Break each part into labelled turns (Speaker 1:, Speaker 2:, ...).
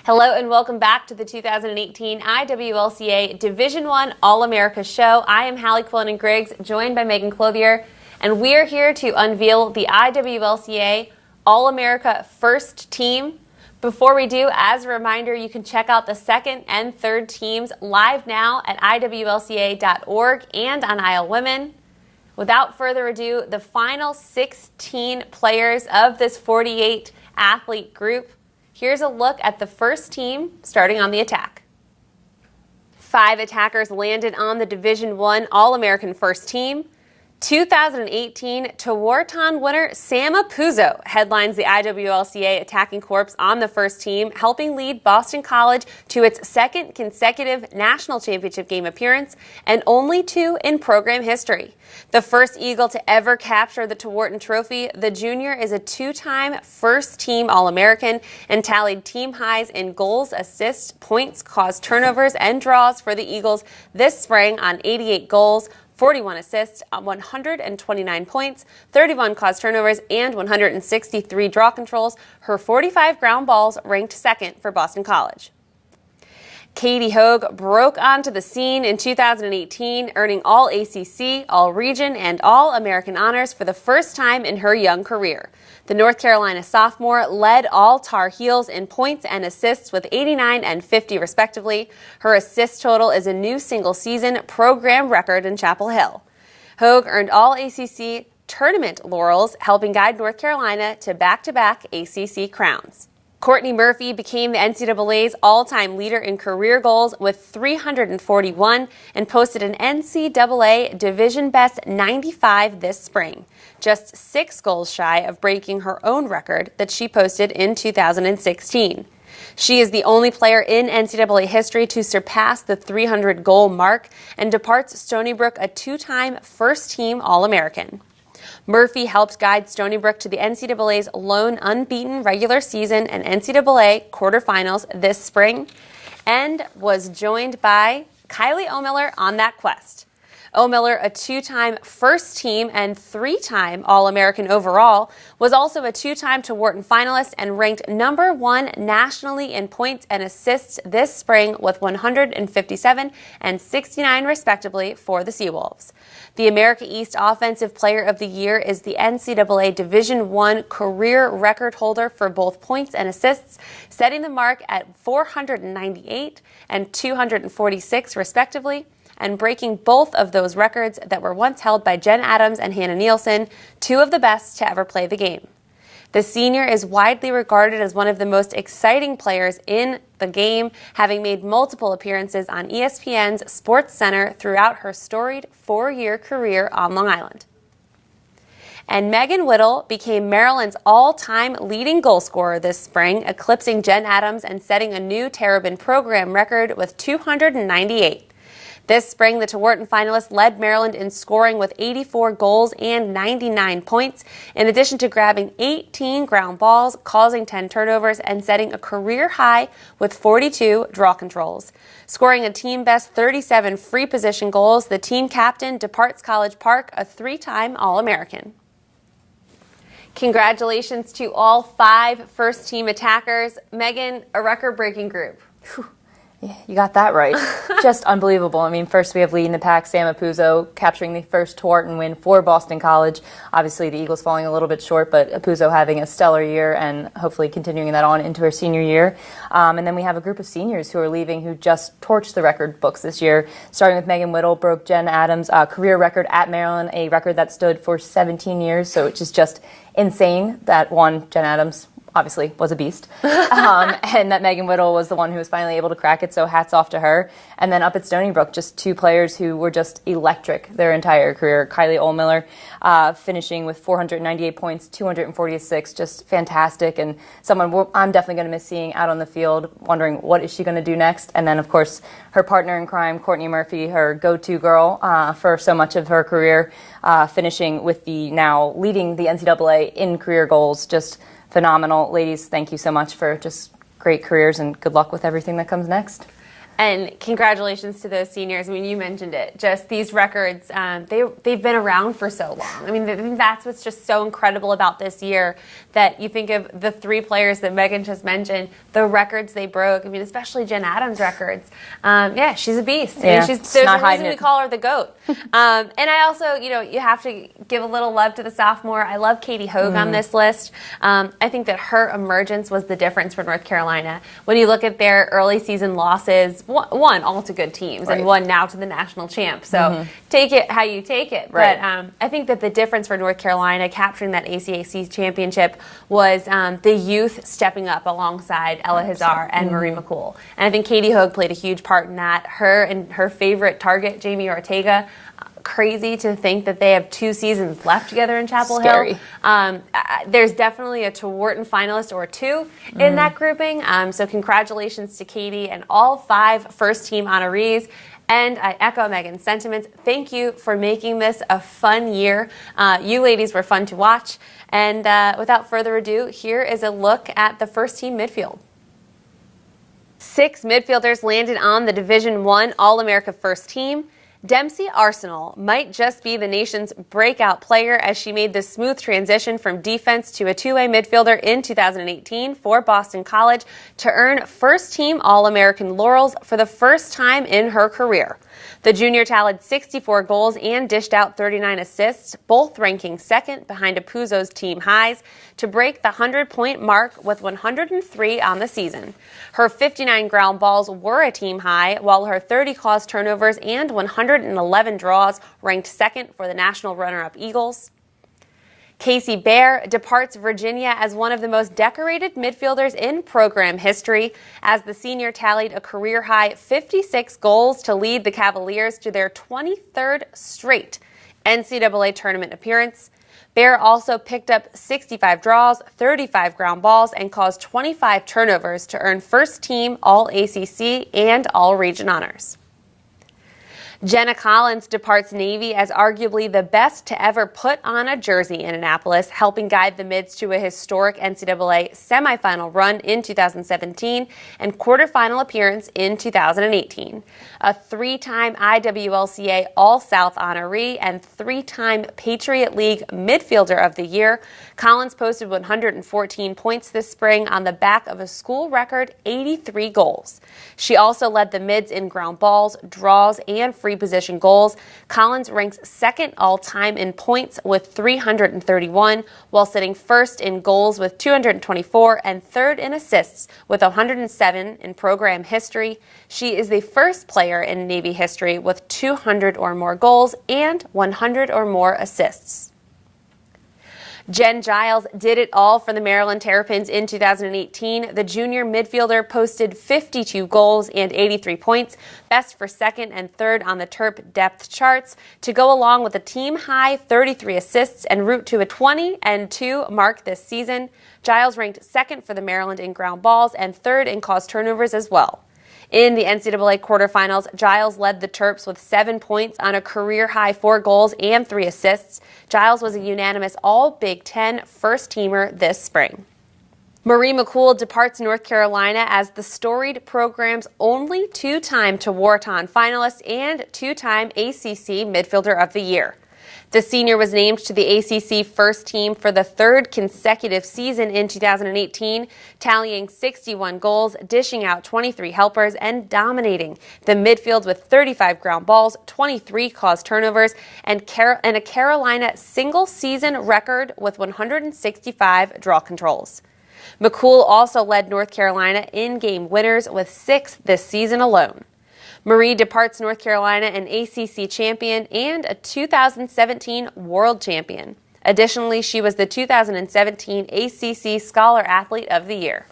Speaker 1: Hello and welcome back to the 2018 IWLCA Division I All-America Show. I am Hallie Quillen-Griggs, joined by Megan Clothier, and we are here to unveil the IWLCA All-America First Team. Before we do, as a reminder, you can check out the second and third teams live now at IWLCA.org and on Aisle Women. Without further ado, the final 16 players of this 48 athlete group. Here's a look at the first team starting on the attack. 5 attackers landed on the Division I All-American First Team. 2018 Tewaaraton winner Sam Apuzzo headlines the IWLCA attacking corps on the first team, helping lead Boston College to its second consecutive national championship game appearance and only 2 in program history. The first Eagle to ever capture the Tewaaraton Trophy, the junior is a 2-time first-team All-American and tallied team highs in goals, assists, points, caused turnovers, and draws for the Eagles this spring on 88 goals, 41 assists, 129 points, 31 caused turnovers, and 163 draw controls. Her 45 ground balls ranked second for Boston College. Katie Hogue broke onto the scene in 2018, earning all ACC, all region, and all American honors for the first time in her young career. The North Carolina sophomore led all Tar Heels in points and assists with 89 and 50 respectively. Her assist total is a new single-season program record in Chapel Hill. Hogue earned all ACC tournament laurels, helping guide North Carolina to back-to-back ACC crowns. Courtney Murphy became the NCAA's all-time leader in career goals with 341 and posted an NCAA division best 95 this spring, just 6 goals shy of breaking her own record that she posted in 2016. She is the only player in NCAA history to surpass the 300-goal mark and departs Stony Brook a 2-time first-team All-American. Murphy helped guide Stony Brook to the NCAA's lone unbeaten regular season and NCAA quarterfinals this spring and was joined by Kylie O'Miller on that quest. O'Miller, a 2-time first team and 3-time All-American overall, was also a 2-time Tewaaraton finalist and ranked number 1 nationally in points and assists this spring with 157 and 69 respectively for the Seawolves. The America East Offensive Player of the Year is the NCAA Division I career record holder for both points and assists, setting the mark at 498 and 246 respectively, and breaking both of those records that were once held by Jen Adams and Hannah Nielsen, 2 of the best to ever play the game. The senior is widely regarded as one of the most exciting players in the game, having made multiple appearances on ESPN's SportsCenter throughout her storied 4-year career on Long Island. And Megan Whittle became Maryland's all-time leading goal scorer this spring, eclipsing Jen Adams and setting a new Terrabin program record with 298. This spring, the Tewaaraton finalists led Maryland in scoring with 84 goals and 99 points, in addition to grabbing 18 ground balls, causing 10 turnovers, and setting a career high with 42 draw controls. Scoring a team-best 37 free position goals, the team captain departs College Park a 3-time All-American. Congratulations to all 5 first-team attackers. Megan, a record-breaking group.
Speaker 2: Whew. Yeah, you got that right. Just unbelievable. I mean, first we have leading the pack, Sam Apuzzo, capturing the first Tewaaraton win for Boston College. Obviously, the Eagles falling a little bit short, but Apuzzo having a stellar year and hopefully continuing that on into her senior year. And then we have a group of seniors who are leaving who just torched the record books this year. Starting with Megan Whittle, broke Jen Adams' career record at Maryland, a record that stood for 17 years, so which is just insane that one, Jen Adams, obviously was a beast, and that Megan Whittle was the one who was finally able to crack it, so hats off to her. And then up at Stony Brook, just 2 players who were just electric their entire career. Kylie O'Miller finishing with 498 points, 246, just fantastic, and someone I'm definitely going to miss seeing out on the field, wondering what is she going to do next. And then, of course, her partner in crime, Courtney Murphy, her go-to girl for so much of her career, finishing with the now leading the NCAA in career goals. Just phenomenal. Ladies, thank you so much for just great careers and good luck with everything that comes next.
Speaker 1: And congratulations to those seniors. I mean, you mentioned it. Just these records, they've been around for so long. I mean, that's what's just so incredible about this year, that you think of the three players that Megan just mentioned, the records they broke. I mean, especially Jen Adams' records. Yeah, she's a beast.
Speaker 2: Yeah,
Speaker 1: I mean, there's a reason we call her the GOAT. And I also, you have to give a little love to the sophomore. I love Katie Hogue on this list. I think that her emergence was the difference for North Carolina. When you look at their early season losses, one all to good teams, and one now to the national champ. So take it how you take it.
Speaker 2: Right.
Speaker 1: But I think that the difference for North Carolina capturing that ACAC championship was the youth stepping up alongside Ella Hazar and Marie McCool. And I think Katie Hogue played a huge part in that. Her and her favorite target, Jamie Ortega. Crazy to think that they have 2 seasons left together in Chapel Hill. There's definitely a Tewarton finalist or 2 in that grouping. So congratulations to Katie and all 5 first-team honorees. And I echo Megan's sentiments. Thank you for making this a fun year. You ladies were fun to watch. And without further ado, here is a look at the first-team midfield. 6 midfielders landed on the Division I All-America first team. Dempsey Arsenal might just be the nation's breakout player as she made the smooth transition from defense to a two-way midfielder in 2018 for Boston College to earn first-team All-American laurels for the first time in her career. The junior tallied 64 goals and dished out 39 assists, both ranking second behind Apuzzo's team highs, to break the 100-point mark with 103 on the season. Her 59 ground balls were a team high, while her 30 caused turnovers and 111 draws ranked second for the national runner-up Eagles. Casey Bear departs Virginia as one of the most decorated midfielders in program history, as the senior tallied a career-high 56 goals to lead the Cavaliers to their 23rd straight NCAA tournament appearance. Bear also picked up 65 draws, 35 ground balls, and caused 25 turnovers to earn first-team All-ACC and All-Region honors. Jenna Collins departs Navy as arguably the best to ever put on a jersey in Annapolis, helping guide the Mids to a historic NCAA semifinal run in 2017 and quarterfinal appearance in 2018. A 3-time IWLCA All-South honoree and 3-time Patriot League Midfielder of the Year, Collins posted 114 points this spring on the back of a school record 83 goals. She also led the Mids in ground balls, draws, and free position goals. Collins ranks second all-time in points with 331, while sitting first in goals with 224 and third in assists with 107 in program history. She is the first player in Navy history with 200 or more goals and 100 or more assists. Jen Giles did it all for the Maryland Terrapins in 2018. The junior midfielder posted 52 goals and 83 points, best for second and third on the Terp depth charts, to go along with a team-high 33 assists en route to a 20-2 mark this season. Giles ranked second for the Maryland in ground balls and third in caused turnovers as well. In the NCAA quarterfinals, Giles led the Terps with 7 points on a career-high 4 goals and 3 assists. Giles was a unanimous All-Big Ten first-teamer this spring. Marie McCool departs North Carolina as the storied program's only 2-time Tewarton finalist and 2-time ACC Midfielder of the Year. The senior was named to the ACC first team for the 3rd consecutive season in 2018, tallying 61 goals, dishing out 23 helpers, and dominating the midfield with 35 ground balls, 23 caused turnovers, and a Carolina single-season record with 165 draw controls. McCool also led North Carolina in game winners with 6 this season alone. Marie departs North Carolina an ACC champion and a 2017 world champion. Additionally, she was the 2017 ACC Scholar Athlete of the Year.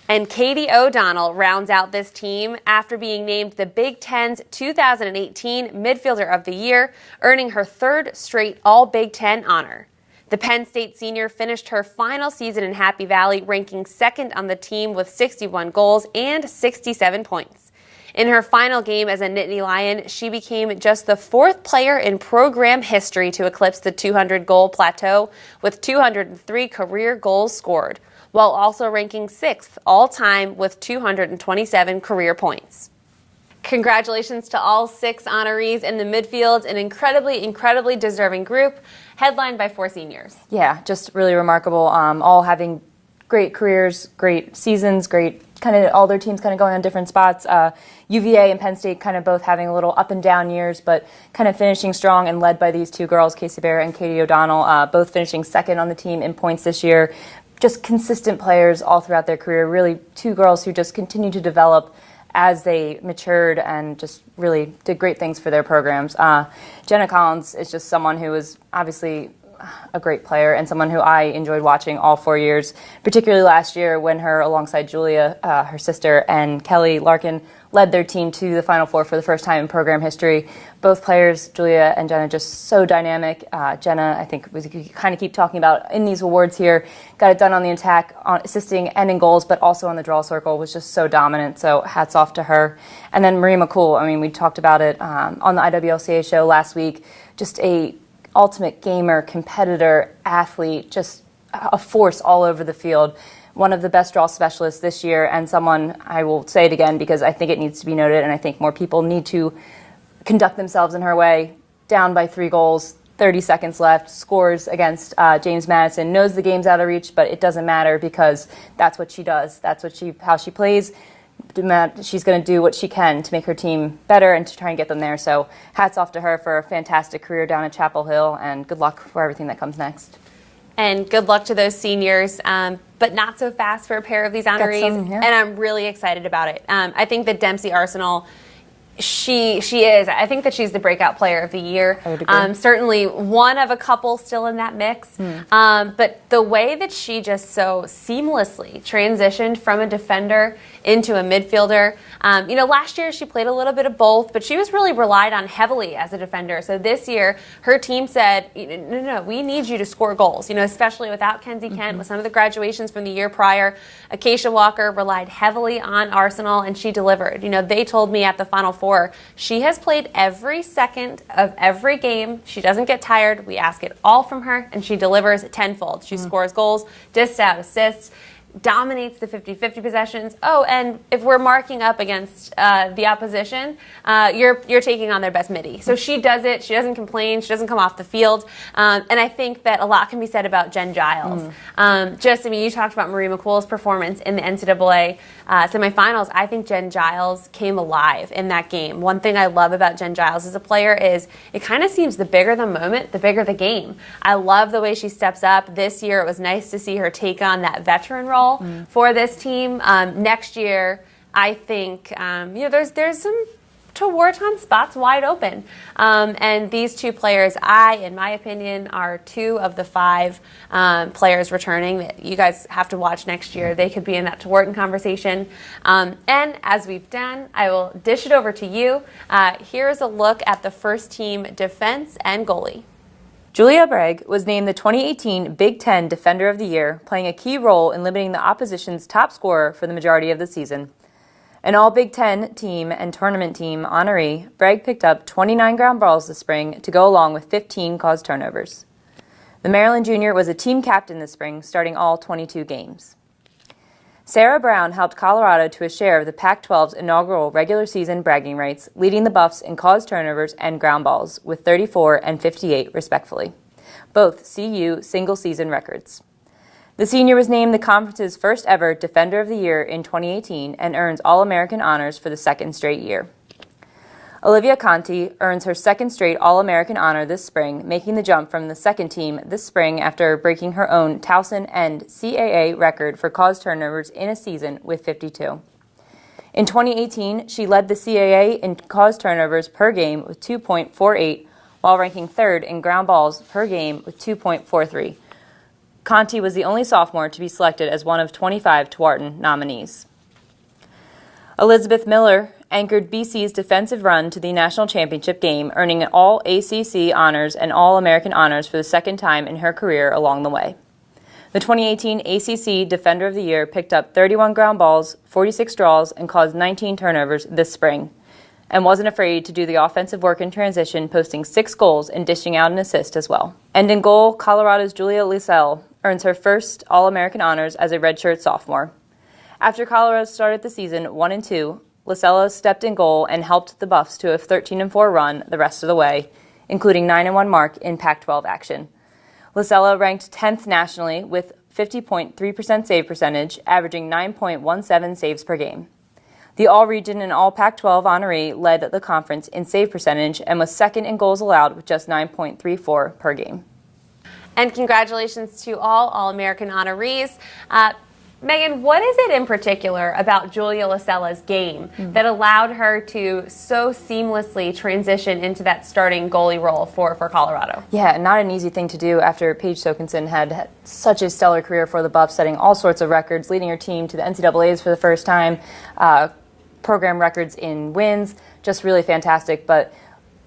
Speaker 1: And Katie O'Donnell rounds out this team after being named the Big Ten's 2018 Midfielder of the Year, earning her 3rd straight All-Big Ten honor. The Penn State senior finished her final season in Happy Valley, ranking second on the team with 61 goals and 67 points. In her final game as a Nittany Lion, she became just the 4th player in program history to eclipse the 200-goal plateau with 203 career goals scored. while also ranking 6th all-time with 227 career points. Congratulations to all 6 honorees in the midfield, an incredibly deserving group, headlined by 4 seniors.
Speaker 2: Yeah, just really remarkable, all having great careers, great seasons, great kind of all their teams kind of going on different spots. UVA and Penn State kind of both having a little up and down years, but kind of finishing strong and led by these 2 girls, Casey Bear and Katie O'Donnell, both finishing second on the team in points this year. Just consistent players all throughout their career, really 2 girls who just continue to develop as they matured and just really did great things for their programs. Jenna Collins is just someone who is obviously a great player and someone who I enjoyed watching all 4 years, particularly last year when her, alongside Julia, her sister, and Kelly Larkin, led their team to the Final Four for the first time in program history. Both players, Julia and Jenna, just so dynamic. Jenna, I think, we kind of keep talking about in these awards here, got it done on the attack, on assisting and in goals, but also on the draw circle, was just so dominant. So hats off to her. And then Marie McCool, I mean, we talked about it on the IWLCA show last week, just a ultimate gamer, competitor, athlete, just a force all over the field. One of the best draw specialists this year, and someone, I will say it again because I think it needs to be noted, and I think more people need to conduct themselves in her way. Down by 3 goals, 30 seconds left, scores against James Madison, knows the game's out of reach, but it doesn't matter because that's what she does. That's how she plays. She's going to do what she can to make her team better and to try and get them there. So hats off to her for a fantastic career down at Chapel Hill, and good luck for everything that comes next.
Speaker 1: And good luck to those seniors, but not so fast for a pair of these honorees, and I'm really excited about it. I think that Dempsey Arsenal, she is. I think that she's the breakout player of the year.
Speaker 2: I would agree.
Speaker 1: Certainly one of a couple still in that mix. But the way that she just so seamlessly transitioned from a defender into a midfielder. Last year she played a little bit of both, but she was really relied on heavily as a defender. So this year her team said, no, we need you to score goals, especially without Kenzie Kent, with some of the graduations from the year prior. Acacia Walker relied heavily on Arsenal, and she delivered. They told me at the Final Four, she has played every second of every game. She doesn't get tired. We ask it all from her, and she delivers tenfold. She scores goals, discs out assists, dominates the 50-50 possessions. Oh, and if we're marking up against the opposition, you're taking on their best midi. So she does it. She doesn't complain. She doesn't come off the field. And I think that a lot can be said about Jen Giles. You talked about Marie McCool's performance in the NCAA semifinals. I think Jen Giles came alive in that game. One thing I love about Jen Giles as a player is it kind of seems the bigger the moment, the bigger the game. I love the way she steps up. This year, it was nice to see her take on that veteran role for this team. Next year, I think there's some Tewaaraton spots wide open, and these 2 players, in my opinion, are 2 of the 5 players returning that you guys have to watch next year. They could be in that Tewaaraton conversation. And as we've done, I will dish it over to you. Here's a look at the first team defense and goalie.
Speaker 2: Julia Bragg was named the 2018 Big Ten Defender of the Year, playing a key role in limiting the opposition's top scorer for the majority of the season. An all-Big Ten team and tournament team honoree, Bragg picked up 29 ground balls this spring to go along with 15 caused turnovers. The Maryland junior was a team captain this spring, starting all 22 games. Sarah Brown helped Colorado to a share of the Pac-12's inaugural regular season bragging rights, leading the Buffs in caused turnovers and ground balls with 34 and 58 respectively, both CU single-season records. The senior was named the conference's first ever Defender of the Year in 2018 and earns All-American honors for the 2nd straight year. Olivia Conti earns her 2nd straight All-American honor this spring, making the jump from the 2nd team this spring after breaking her own Towson and CAA record for caused turnovers in a season with 52. In 2018, she led the CAA in caused turnovers per game with 2.48, while ranking 3rd in ground balls per game with 2.43. Conti was the only sophomore to be selected as one of 25 Tewaaraton nominees. Elizabeth Miller anchored BC's defensive run to the national championship game, earning all ACC honors and All-American honors for the 2nd time in her career along the way. The 2018 ACC Defender of the Year picked up 31 ground balls, 46 draws, and caused 19 turnovers this spring, and wasn't afraid to do the offensive work in transition, posting 6 goals and dishing out an assist as well. And in goal, Colorado's Julia Lisell earns her first All-American honors as a redshirt sophomore. After Colorado started the season 1-2, LaCella stepped in goal and helped the Buffs to a 13-4 run the rest of the way, including 9-1 mark in Pac-12 action. LaCella ranked 10th nationally with 50.3% save percentage, averaging 9.17 saves per game. The All-Region and All-Pac-12 honoree led the conference in save percentage and was second in goals allowed with just 9.34 per game.
Speaker 1: And congratulations to all All-American honorees. Megan, what is it in particular about Julia LaCella's game that allowed her to so seamlessly transition into that starting goalie role for Colorado?
Speaker 2: Yeah, not an easy thing to do after Paige Sokinson had such a stellar career for the Buffs, setting all sorts of records, leading her team to the NCAAs for the first time, program records in wins, just really fantastic. But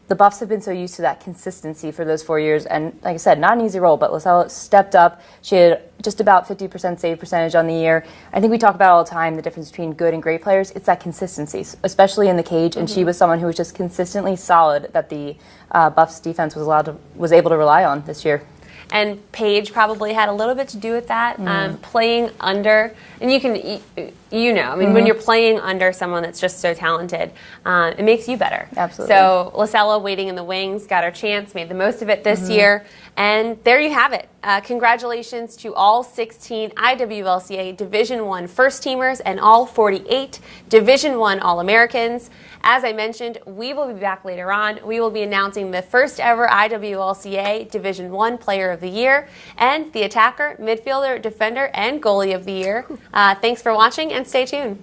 Speaker 2: the Buffs have been so used to that consistency for those 4 years, and like I said, not an easy role, but LaCella stepped up. She had just about 50% save percentage on the year. I think we talk about all the time the difference between good and great players. It's that consistency, especially in the cage, and she was someone who was just consistently solid that the Buffs defense was able to rely on this year.
Speaker 1: And Paige probably had a little bit to do with that, playing under, and when you're playing under someone that's just so talented, it makes you better.
Speaker 2: Absolutely.
Speaker 1: So LaCella waiting in the wings, got her chance, made the most of it this year, and there you have it. Congratulations to all 16 IWLCA Division I first-teamers and all 48 Division I All-Americans. As I mentioned, we will be back later on. We will be announcing the first ever IWLCA Division I Player of the Year and the attacker, midfielder, defender, and goalie of the year. Thanks for watching and stay tuned.